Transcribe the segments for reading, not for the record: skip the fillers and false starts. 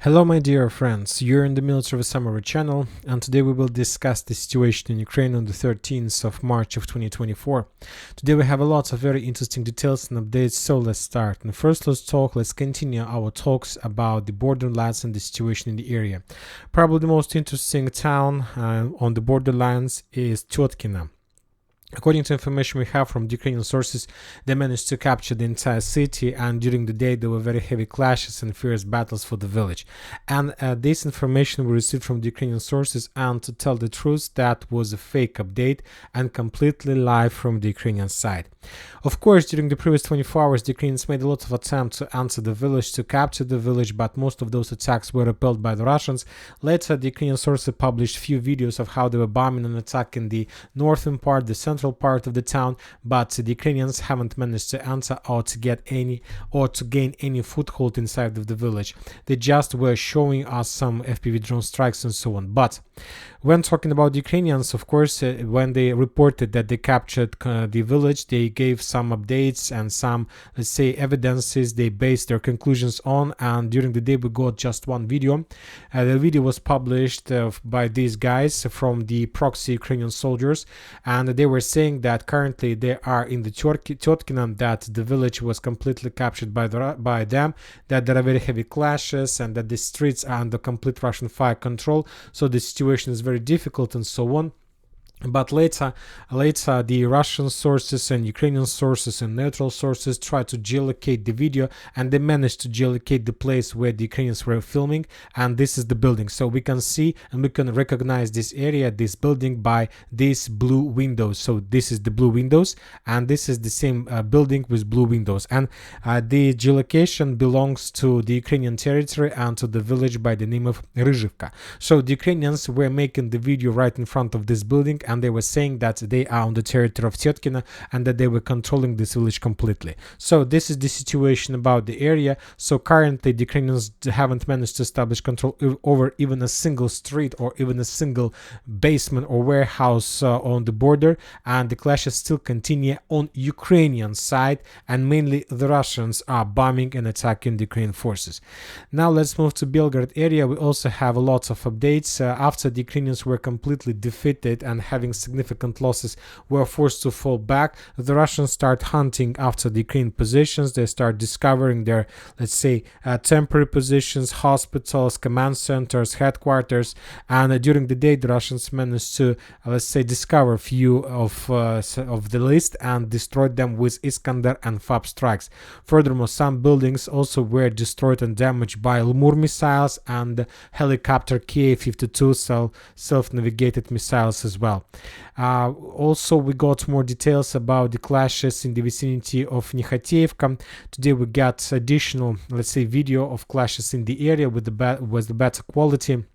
Hello my dear friends, you're in the Military Summary channel, and today we will discuss the situation in Ukraine on the 13th of March of 2024. Today we have a lot of very interesting details and updates, so let's start. And first let's continue our talks about the borderlands and the situation in the area. Probably the most interesting town on the borderlands is Tyotkina. According to information we have from Ukrainian sources, they managed to capture the entire city, and during the day there were very heavy clashes and fierce battles for the village. And this information we received from the Ukrainian sources, and to tell the truth, that was a fake update and completely live from the Ukrainian side. Of course, during the previous 24 hours, the Ukrainians made a lot of attempts to enter the village, to capture the village, but most of those attacks were repelled by the Russians. Later, the Ukrainian sources published few videos of how they were bombing and attacking the northern part, the central part of the town, but the Ukrainians haven't managed to enter or to gain any foothold inside of the village. They just were showing us some FPV drone strikes and so on. But when talking about the Ukrainians, of course, when they reported that they captured the village, they gave some updates and some, let's say, evidences they based their conclusions on. And during the day, we got just one video. The video was published by these guys from the proxy Ukrainian soldiers, and they were saying that currently they are in the Tyotkina, that the village was completely captured by them, that there are very heavy clashes, and that the streets are under complete Russian fire control. So the situation is very difficult and so on. But later, the Russian sources and Ukrainian sources and neutral sources tried to geolocate the video, and they managed to geolocate the place where the Ukrainians were filming, and this is the building. So we can see and we can recognize this area, this building, by these blue windows. So this is the blue windows, and this is the same building with blue windows. And the geolocation belongs to the Ukrainian territory and to the village by the name of Ryzhivka. So the Ukrainians were making the video right in front of this building, and they were saying that they are on the territory of Tyotkina and that they were controlling this village completely. So this is the situation about the area. So currently the Ukrainians haven't managed to establish control over even a single street or even a single basement or warehouse on the border, and the clashes still continue on Ukrainian side, and mainly the Russians are bombing and attacking the Ukrainian forces. Now let's move to Belgorod area. We also have a lot of updates. After the Ukrainians were completely defeated and having significant losses, were forced to fall back, the Russians start hunting after the Ukrainian positions. They start discovering their, let's say, temporary positions, hospitals, command centers, headquarters, and during the day the Russians managed to, let's say, discover a few of the list and destroyed them with Iskander and FAB strikes. Furthermore, some buildings also were destroyed and damaged by Lemur missiles and helicopter Ka-52 self-navigated missiles as well. Also, we got more details about the clashes in the vicinity of Nikhoteevka. Today we got additional, let's say, video of clashes in the area with the better quality.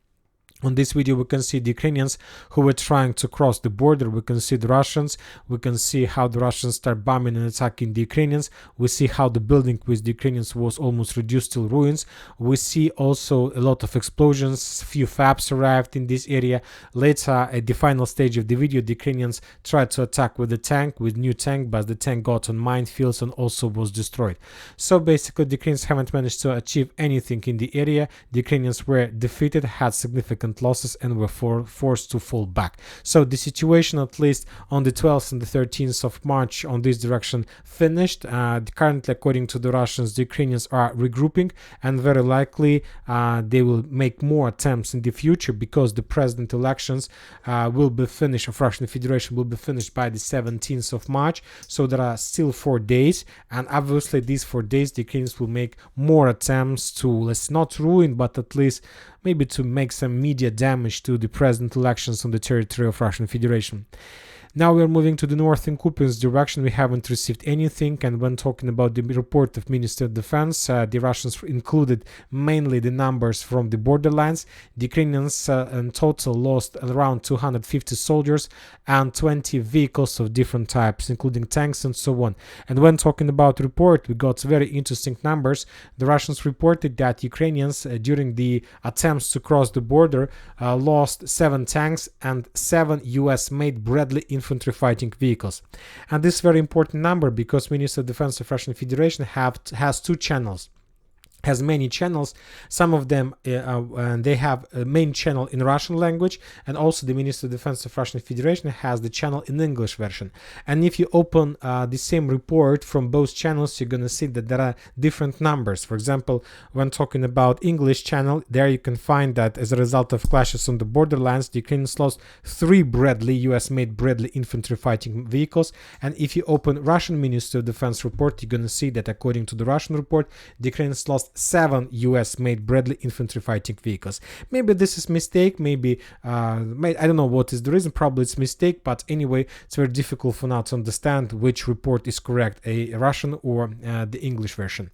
On this video, we can see the Ukrainians who were trying to cross the border. We can see the Russians. We can see how the Russians start bombing and attacking the Ukrainians. We see how the building with the Ukrainians was almost reduced to ruins. We see also a lot of explosions. Few FABs arrived in this area. Later, at the final stage of the video, the Ukrainians tried to attack with new tank, but the tank got on minefields and also was destroyed. So basically, the Ukrainians haven't managed to achieve anything in the area. The Ukrainians were defeated, had significant losses, and were forced to fall back. So the situation, at least on the 12th and the 13th of March, on this direction finished. Currently, according to the Russians, the Ukrainians are regrouping, and very likely they will make more attempts in the future, because the president elections will be finished, of Russian Federation will be finished by the 17th of March. So there are still 4 days, and obviously these 4 days the Ukrainians will make more attempts to, let's not ruin, but at least maybe to make some media damage to the president elections on the territory of Russian Federation. Now we are moving to the northern Kupiansk direction. We haven't received anything, and when talking about the report of Ministry of Defense, the Russians included mainly the numbers from the borderlands. The Ukrainians in total lost around 250 soldiers and 20 vehicles of different types, including tanks and so on. And when talking about report, we got very interesting numbers. The Russians reported that Ukrainians, during the attempts to cross the border, lost 7 tanks and 7 US-made Bradley infantry fighting vehicles. And this is a very important number, because Ministry of Defense of Russian Federation has 2 channels. has many channels. Some of them they have a main channel in Russian language, and also the Ministry of Defense of Russian Federation has the channel in English version. And if you open the same report from both channels, you're gonna see that there are different numbers. For example, when talking about English channel, there you can find that as a result of clashes on the borderlands, the Ukrainians lost 3 Bradley US-made Bradley infantry fighting vehicles. And if you open Russian Ministry of Defense report, you're gonna see that according to the Russian report, the Ukrainians lost 7 US-made Bradley infantry fighting vehicles. Maybe this is mistake, maybe I don't know what is the reason, probably it's mistake, but anyway, it's very difficult for now to understand which report is correct, a Russian or the English version.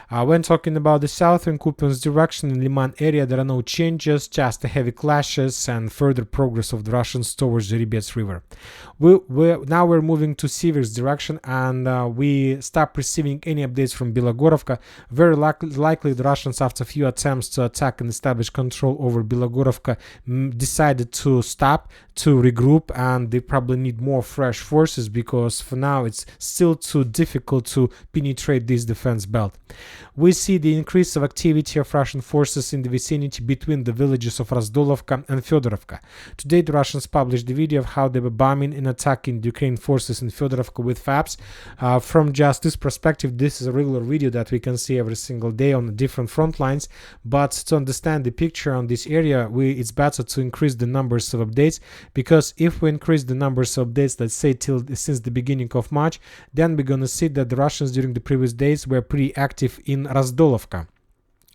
When talking about the southern Kupiansk direction in Liman area, there are no changes, just heavy clashes and further progress of the Russians towards the Ribets River. Now we're moving to Siversk direction, and we stop receiving any updates from Bilogorovka. Very likely the Russians, after a few attempts to attack and establish control over Bilogorovka, decided to stop, to regroup, and they probably need more fresh forces because for now it's still too difficult to penetrate this defense belt. We see the increase of activity of Russian forces in the vicinity between the villages of Razdolovka and Fedorovka. Today the Russians published the video of how they were bombing and attacking the Ukrainian forces in Fedorovka with FABs. From just this perspective, this is a regular video that we can see every single day on the different front lines, but to understand the picture on this area, it's better to increase the numbers of updates, because if we increase the numbers of updates, let's say since the beginning of March, then we're gonna see that the Russians during the previous days were pretty active in Razdolovka.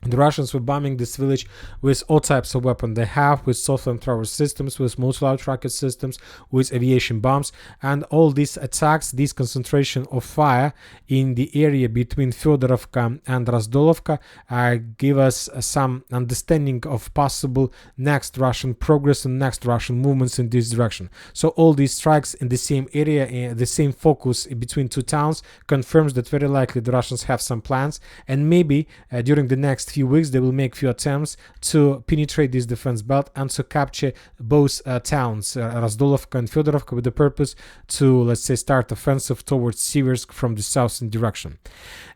The Russians were bombing this village with all types of weapons they have, with self-flamethrower systems, with multi-launch rocket systems, with aviation bombs, and all these attacks, this concentration of fire in the area between Fedorovka and Razdolovka give us some understanding of possible next Russian progress and next Russian movements in this direction. So all these strikes in the same area, the same focus between two towns, confirms that very likely the Russians have some plans, and maybe during the next few weeks they will make few attempts to penetrate this defense belt and to capture both towns, Razdolovka and Fedorovka, with the purpose to, let's say, start offensive towards Siversk from the southern direction.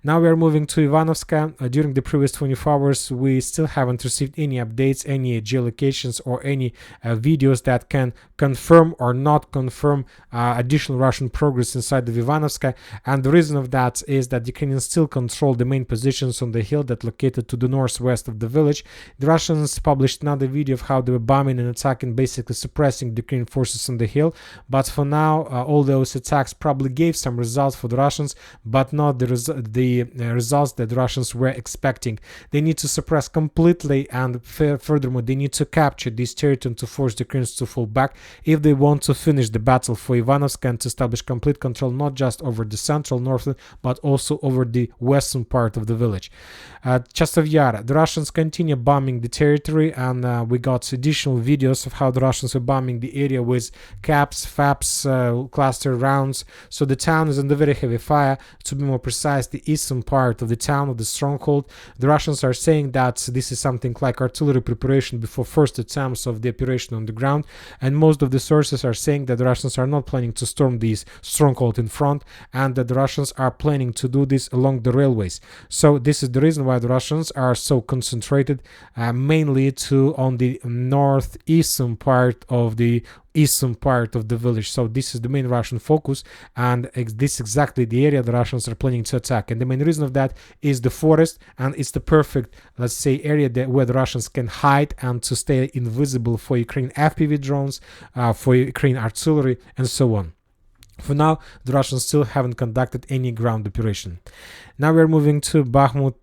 Now we are moving to Ivanovska. During the previous 24 hours we still haven't received any updates, any geolocations or any videos that can confirm or not confirm additional Russian progress inside of Ivanovska, and the reason of that is that the Ukrainians still control the main positions on the hill that located to the northwest of the village. The Russians published another video of how they were bombing and attacking, basically suppressing the Ukrainian forces on the hill, but for now all those attacks probably gave some results for the Russians, but not the results that the Russians were expecting. They need to suppress completely, and furthermore they need to capture this territory to force the Ukrainians to fall back if they want to finish the battle for Ivanovska and to establish complete control not just over the central northern but also over the western part of the village. Chastov Yar, the Russians continue bombing the territory, and we got additional videos of how the Russians were bombing the area with caps, FABs, cluster rounds. So the town is under very heavy fire. To be more precise, the eastern part of the town, of the stronghold, the Russians are saying that this is something like artillery preparation before first attempts of the operation on the ground, and most of the sources are saying that the Russians are not planning to storm this stronghold in front, and that the Russians are planning to do this along the railways. So this is the reason why the Russians are so concentrated mainly on the northeastern part of the village. So this is the main Russian focus, and this is exactly the area the Russians are planning to attack. And the main reason of that is the forest, and it's the perfect, let's say, area where the Russians can hide and to stay invisible for Ukrainian FPV drones, for Ukrainian artillery, and so on. For now, the Russians still haven't conducted any ground operation. Now we're moving to Bakhmut,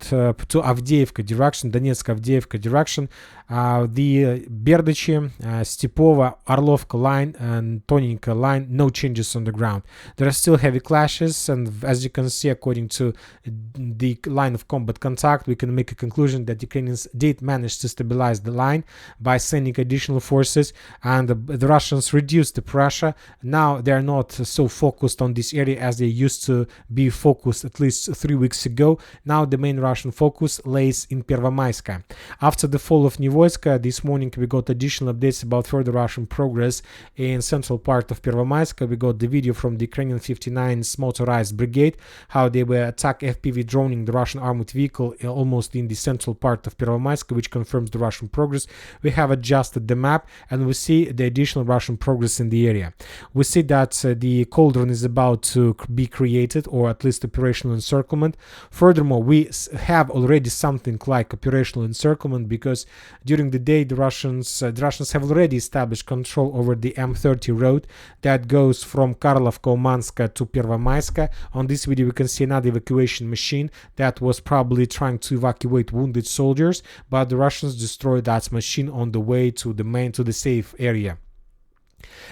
to Avdiivka direction, Donetsk-Avdiivka direction. The Berdichi, Stepova, Orlovka line and Tonenka line, no changes on the ground. There are still heavy clashes, and as you can see, according to the line of combat contact, we can make a conclusion that Ukrainians did manage to stabilize the line by sending additional forces, and the Russians reduced the pressure. Now they are not so so focused on this area as they used to be focused at least 3 weeks ago. Now the main Russian focus lays in Pervomayska. After the fall of Nivoyska, this morning we got additional updates about further Russian progress in central part of Pervomayska. We got the video from the Ukrainian 59th Motorized Brigade, how they were attack FPV droning the Russian armored vehicle almost in the central part of Pervomayska, which confirms the Russian progress. We have adjusted the map and we see the additional Russian progress in the area. We see that the cauldron is about to be created, or at least operational encirclement. Furthermore, we have already something like operational encirclement, because during the day the Russians have already established control over the M30 road that goes from Karlovka-Umanska to Pervomayska. On this video we can see another evacuation machine that was probably trying to evacuate wounded soldiers, but the Russians destroyed that machine on the way to the safe area.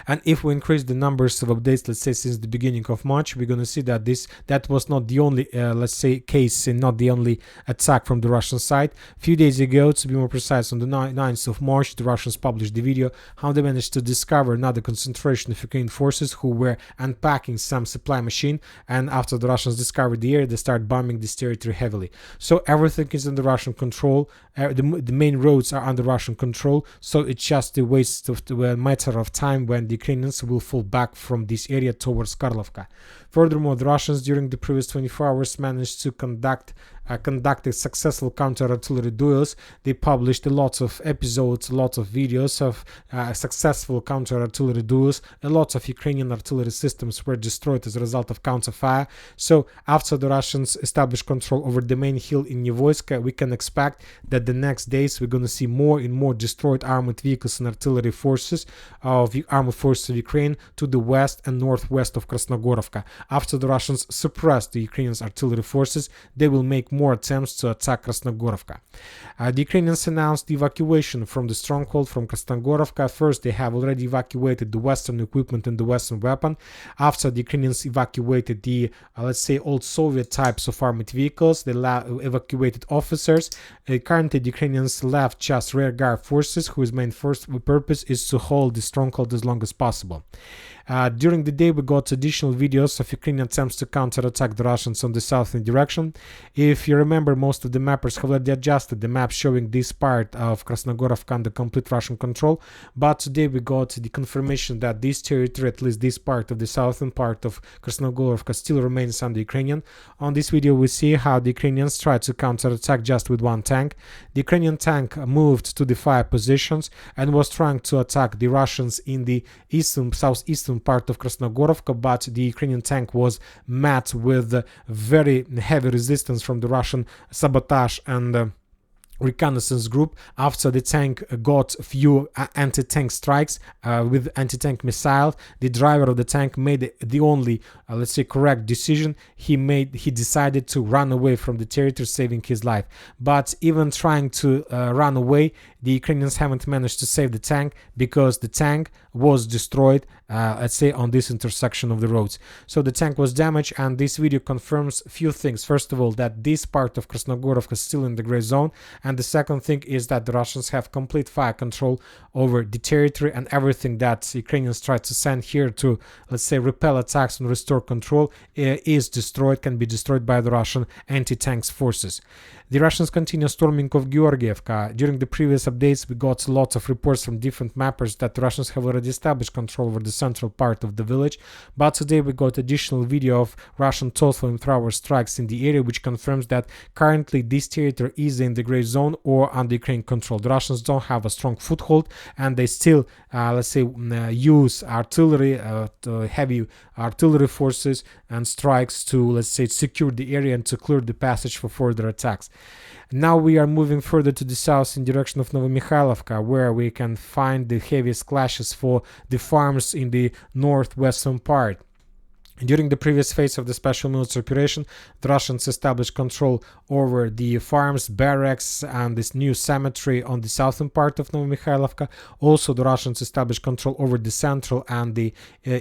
And if we increase the numbers of updates, let's say since the beginning of March, we're going to see that that was not the only let's say case and not the only attack from the Russian side. A few days ago, to be more precise, on the 9th of March, the Russians published the video how they managed to discover another concentration of Ukrainian forces who were unpacking some supply machine, and after the Russians discovered the area, they started bombing this territory heavily. So everything is under Russian control. The main roads are under Russian control, so it's just a waste of a matter of time when the Ukrainians will fall back from this area towards Karlovka. Furthermore, the Russians during the previous 24 hours managed to conducted successful counter-artillery duels. They published a lot of episodes, a lot of videos of successful counter-artillery duels. A lot of Ukrainian artillery systems were destroyed as a result of counter-fire. So after the Russians established control over the main hill in Nivoyska, we can expect that the next days we're going to see more and more destroyed armored vehicles and artillery forces of the armed forces of Ukraine to the west and northwest of Krasnogorovka. After the Russians suppress the Ukrainian artillery forces, they will make more attempts to attack Krasnogorovka. The Ukrainians announced the evacuation from the stronghold from Krasnogorovka. First, they have already evacuated the Western equipment and the Western weapon. After the Ukrainians evacuated the, let's say, old Soviet types of armored vehicles, they evacuated officers. Currently, the Ukrainians left just rear guard forces, whose main purpose is to hold the stronghold as long as possible. During the day, we got additional videos of Ukrainian attempts to counterattack the Russians on the southern direction. If you remember, most of the mappers have already adjusted the map showing this part of Krasnogorovka under complete Russian control, but today we got the confirmation that this territory, at least this part of the southern part of Krasnogorovka, still remains under Ukrainian. On this video, we see how the Ukrainians tried to counterattack just with one tank. The Ukrainian tank moved to the fire positions and was trying to attack the Russians in the southeastern part of Krasnogorovka, but the Ukrainian tank was met with very heavy resistance from the Russian sabotage and reconnaissance group. After the tank got a few anti-tank strikes with anti-tank missile, the driver of the tank made the only let's say correct decision. He decided to run away from the territory, saving his life. But even trying to run away, the Ukrainians haven't managed to save the tank, because the tank was destroyed, let's say, on this intersection of the roads. So the tank was damaged, and this video confirms a few things. First of all, that this part of Krasnogorovka is still in the gray zone, and the second thing is that the Russians have complete fire control over the territory, and everything that Ukrainians try to send here to, let's say, repel attacks and restore control is destroyed, can be destroyed by the Russian anti-tanks forces. The Russians continue storming of Georgievka. During the previous updates, we got lots of reports from different mappers that the Russians have already established control over the central part of the village, but today we got additional video of Russian total flamethrower strikes in the area, which confirms that currently this territory is in the gray zone or under Ukrainian control. The Russians don't have a strong foothold, and they still, let's say, use artillery, heavy artillery forces and strikes to, let's say, secure the area and to clear the passage for further attacks. Now we are moving further to the south in direction of Novomikhailivka, where we can find the heaviest clashes for the farms in the northwestern part. During the previous phase of the special military operation, the Russians established control over the farms, barracks, and this new cemetery on the southern part of Novomikhailivka. Also, the Russians established control over the central and the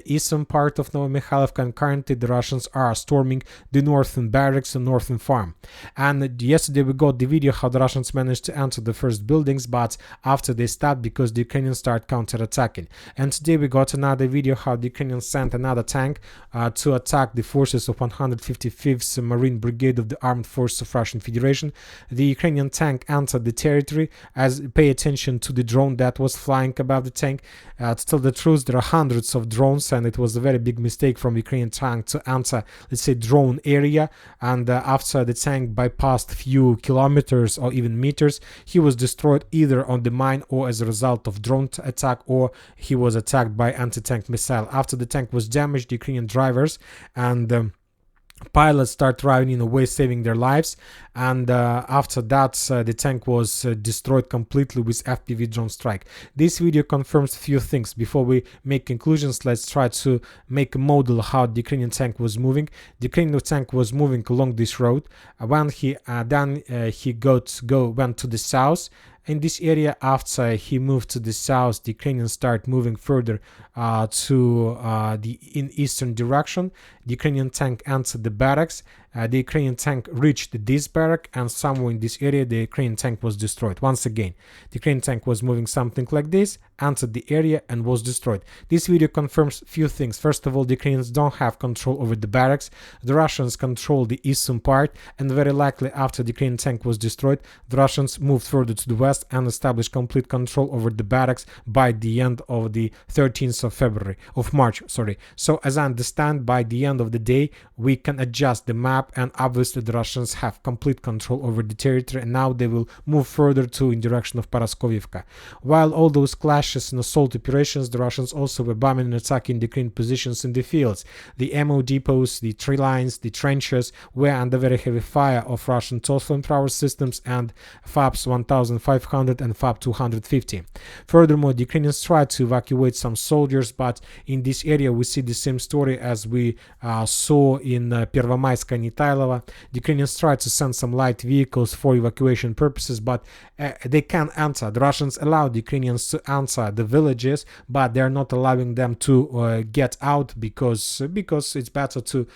eastern part of Novomikhailivka, and currently the Russians are storming the northern barracks and northern farm. And yesterday we got the video how the Russians managed to enter the first buildings, but after they stopped because the Ukrainians start counterattacking. And today we got another video how the Ukrainians sent another tank to attack the forces of 155th Marine Brigade of the Armed Forces of Russian Federation. The Ukrainian tank entered the territory. As pay attention to the drone that was flying above the tank. To tell the truth, there are hundreds of drones, and it was a very big mistake from Ukrainian tank to enter, let's say, drone area. And after the tank bypassed few kilometers or even meters, he was destroyed either on the mine or as a result of drone attack, or he was attacked by anti-tank missile. After the tank was damaged, the Ukrainian drivers and pilots start running away, saving their lives. And after that, the tank was destroyed completely with FPV drone strike. This video confirms a few things. Before we make conclusions, let's try to make a model how the Ukrainian tank was moving. The Ukrainian tank was moving along this road. When he went to the south. In this area, after he moved to the south, the Ukrainians start moving further to the eastern direction. The Ukrainian tank entered the barracks. The Ukrainian tank reached this barrack, and somewhere in this area the Ukrainian tank was destroyed. Once again, the Ukrainian tank was moving something like this, entered the area and was destroyed. This video confirms a few things. First of all, the Ukrainians don't have control over the barracks. The Russians control the eastern part, and very likely after the Ukrainian tank was destroyed, the Russians moved further to the west and established complete control over the barracks by the end of the 13th of March. So as I understand, by the end of the day, we can adjust the map, and obviously the Russians have complete control over the territory, and now they will move further in direction of Paraskovivka. While all those clashes and assault operations, the Russians also were bombing and attacking the Ukrainian positions in the fields. The ammo depots, the tree lines, the trenches were under very heavy fire of Russian flamethrower systems and FABs 1500 and FAB 250. Furthermore, the Ukrainians tried to evacuate some soldiers, but in this area we see the same story as we saw in Pervomayska and Nitailova. The Ukrainians tried to send some light vehicles for evacuation purposes, but they can't enter. The Russians allowed the Ukrainians to enter the villages, but they are not allowing them to get out because it's better to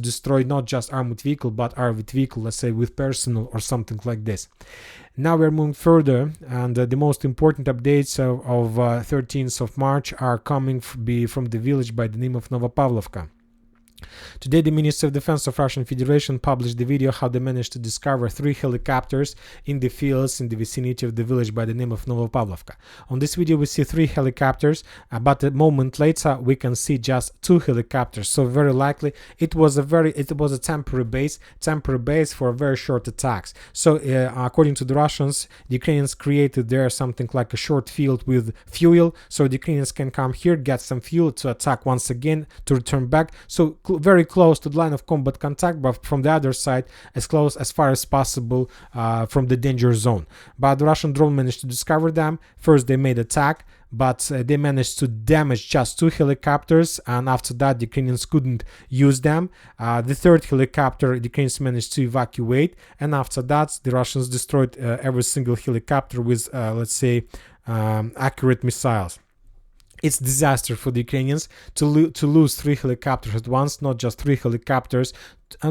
destroy not just armored vehicle but armored vehicle, let's say with personnel or something like this. Now we're moving further, and the most important updates of 13th of March are coming from the village by the name of Novopavlovka. Today, the Ministry of Defense of Russian Federation published the video how they managed to discover 3 helicopters in the fields in the vicinity of the village by the name of Novopavlovka. On this video, we see 3 helicopters, but a moment later, we can see just 2 helicopters. So very likely, it was a temporary base for very short attacks. So according to the Russians, the Ukrainians created there something like a short field with fuel, so the Ukrainians can come here, get some fuel to attack once again, to return back. So very close to the line of combat contact, but from the other side as far as possible from the danger zone. But the Russian drone managed to discover them. First they made attack, but they managed to damage just 2 helicopters, and after that the Ukrainians couldn't use them. The 3rd helicopter the Ukrainians managed to evacuate, and after that the Russians destroyed every single helicopter with let's say accurate missiles. It's disaster for the Ukrainians to lose 3 helicopters at once, not just 3 helicopters,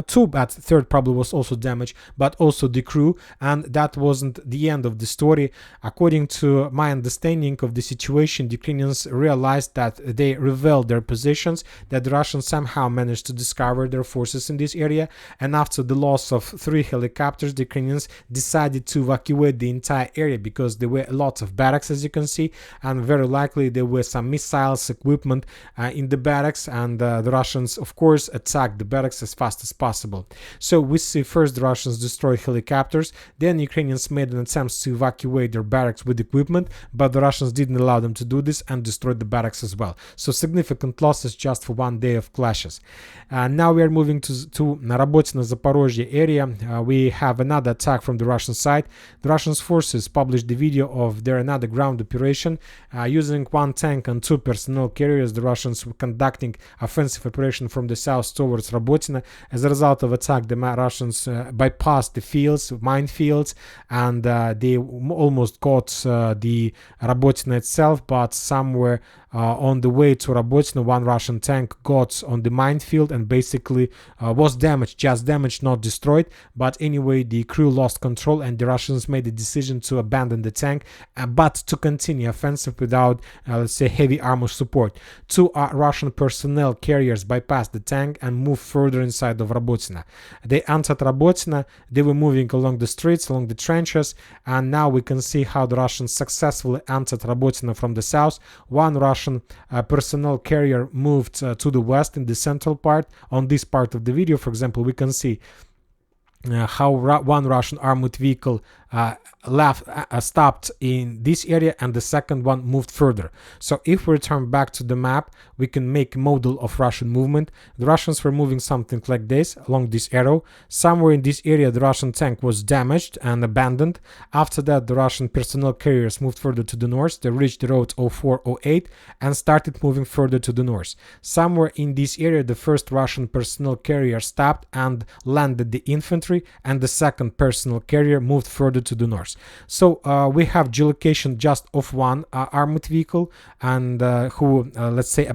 2, but 3rd probably was also damaged, but also the crew, and that wasn't the end of the story. According to my understanding of the situation, the Ukrainians realized that they revealed their positions, that the Russians somehow managed to discover their forces in this area, and after the loss of 3 helicopters, the Ukrainians decided to evacuate the entire area because there were lots of barracks, as you can see, and very likely there were some missiles, equipment in the barracks, and the Russians, of course, attacked the barracks as fast as as possible. So we see first the Russians destroy helicopters, then Ukrainians made an attempt to evacuate their barracks with equipment, but the Russians didn't allow them to do this and destroyed the barracks as well. So significant losses just for one day of clashes. Now we are moving to Robotyne, Zaporozhye area. We have another attack from the Russian side. The Russian forces published the video of their another ground operation. Using one tank and two personnel carriers, the Russians were conducting offensive operation from the south towards Robotyne. As a result of attack, the Russians bypassed the fields, minefields, and they almost got the Robotyne itself, but somewhere on the way to Robotyne, one Russian tank got on the minefield and basically was damaged, just damaged, not destroyed. But anyway, the crew lost control and the Russians made the decision to abandon the tank, but to continue offensive without, let's say, heavy armor support. Two Russian personnel carriers bypassed the tank and moved further inside of Robotyne. They entered Robotyne, they were moving along the streets, along the trenches, and now we can see how the Russians successfully entered Robotyne from the south. One Russian personnel carrier moved to the west in the central part. On this part of the video, for example, we can see how one Russian armored vehicle stopped in this area and the second one moved further. So if we return back to the map, we can make a model of Russian movement. The Russians were moving something like this along this arrow. Somewhere in this area the Russian tank was damaged and abandoned. After that, the Russian personnel carriers moved further to the north. They reached the road 0408 and started moving further to the north. Somewhere in this area the first Russian personnel carrier stopped and landed the infantry, and the second personnel carrier moved further to the north. So we have geolocation just of one armored vehicle and who let's say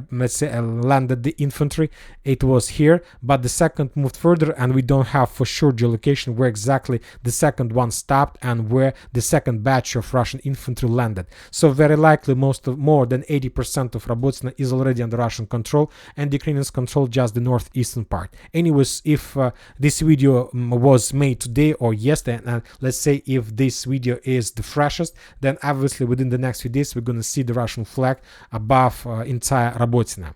landed the infantry. It was here, but the second moved further and we don't have for sure geolocation where exactly the second one stopped and where the second batch of Russian infantry landed. So very likely more than 80% of Robotyne is already under Russian control and the Ukrainians control just the northeastern part. Anyways, if this video was made today or yesterday, and let's say if this video is the freshest, then obviously within the next few days we're going to see the Russian flag above entire Robotyne.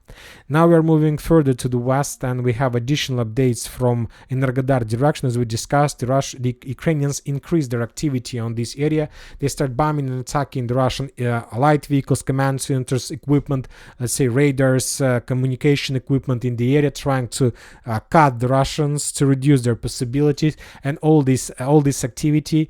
Now we are moving further to the west and we have additional updates from Energodar direction. As we discussed, the Ukrainians increased their activity on this area. They start bombing and attacking the Russian light vehicles, command centers, equipment, let's say radars, communication equipment in the area, trying to cut the Russians to reduce their possibilities. And all this activities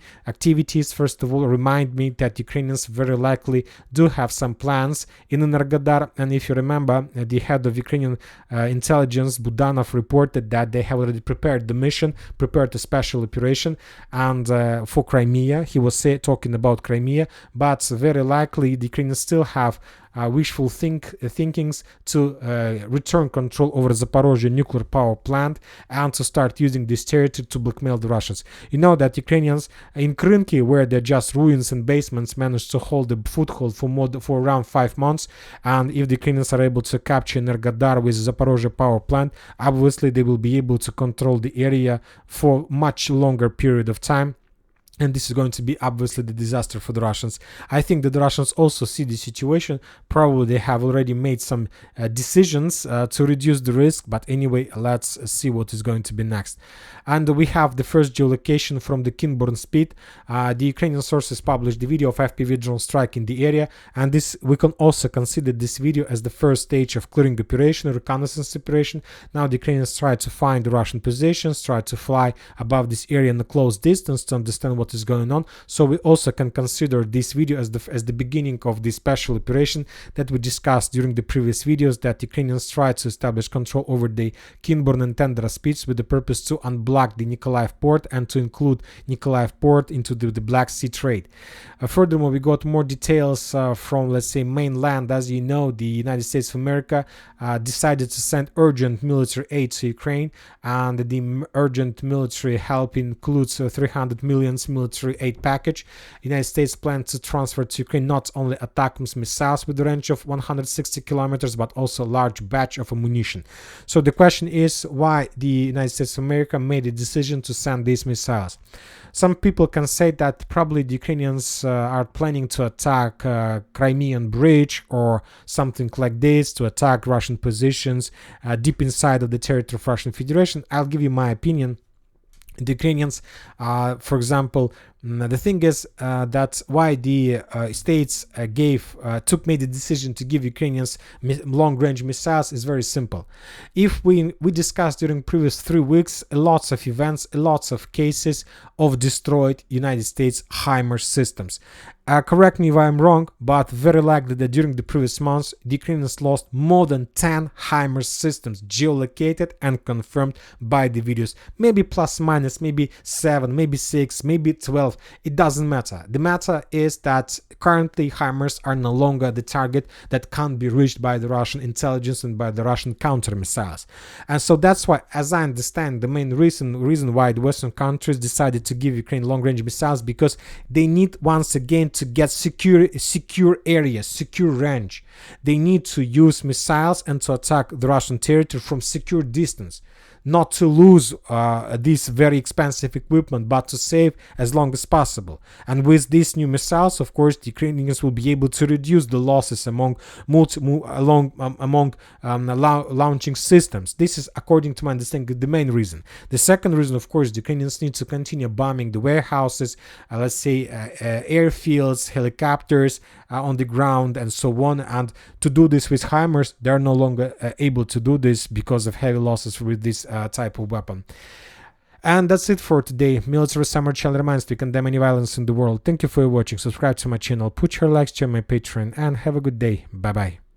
first of all remind me that Ukrainians very likely do have some plans in Energodar. And if you remember, the head of Ukrainian intelligence, Budanov, reported that they have already prepared the mission, prepared a special operation and for Crimea. He was talking about Crimea, but very likely the Ukrainians still have wishful thinkings to return control over Zaporozhye nuclear power plant and to start using this territory to blackmail the Russians. You know that Ukrainians in Krynki, where they're just ruins and basements, managed to hold a foothold for around 5 months, and if the Ukrainians are able to capture Energodar with Zaporozhye power plant, obviously they will be able to control the area for much longer period of time. And this is going to be obviously the disaster for the Russians. I think that the Russians also see the situation. Probably they have already made some decisions to reduce the risk. But anyway, let's see what is going to be next. And we have the first geolocation from the Kinburn Spit. The Ukrainian sources published the video of FPV drone strike in the area. And this we can also consider this video as the first stage of clearing operation, reconnaissance operation. Now the Ukrainians try to find the Russian positions, try to fly above this area in a close distance to understand what is going on. So we also can consider this video as the beginning of the special operation that we discussed during the previous videos, that Ukrainians tried to establish control over the Kinburn and Tendra Spits with the purpose to unblock the Nikolaev port and to include Nikolaev port into the Black Sea trade. Furthermore, we got more details from, let's say, mainland. As you know, the United States of America decided to send urgent military aid to Ukraine, and the urgent military help includes 300 million military aid package. The United States plans to transfer to Ukraine not only ATACMS missiles with a range of 160 kilometers, but also a large batch of ammunition. So the question is why the United States of America made a decision to send these missiles. Some people can say that probably the Ukrainians are planning to attack Crimean Bridge or something like this, to attack Russian positions deep inside of the territory of Russian Federation. I'll give you my opinion. The Ukrainians, for example, the thing is that why the states made the decision to give Ukrainians long-range missiles is very simple. If we discussed during previous 3 weeks lots of events, lots of cases of destroyed United States HIMARS systems. Correct me if I'm wrong, but very likely that during the previous months, the Ukrainians lost more than 10 HIMARS systems geolocated and confirmed by the videos. Maybe plus minus, maybe 7, maybe 6, maybe 12. It doesn't matter. The matter is that currently HIMARS are no longer the target that can't be reached by the Russian intelligence and by the Russian counter missiles. And so that's why, as I understand, the main reason why the Western countries decided to give Ukraine long-range missiles, because they need once again to get secure areas, secure range. They need to use missiles and to attack the Russian territory from secure distance, not to lose this very expensive equipment, but to save as long as possible. And with these new missiles, of course, the Ukrainians will be able to reduce the losses among launching systems. This is, according to my understanding, the main reason. The second reason, of course, the Ukrainians need to continue bombing the warehouses, let's say airfields, helicopters on the ground, and so on. And to do this with HIMARS, they are no longer able to do this because of heavy losses with this type of weapon. And that's it for today. Military Summer Channel reminds to condemn any violence in the world. Thank you for watching. Subscribe to my channel, put your likes to my Patreon, and have a good day. Bye bye.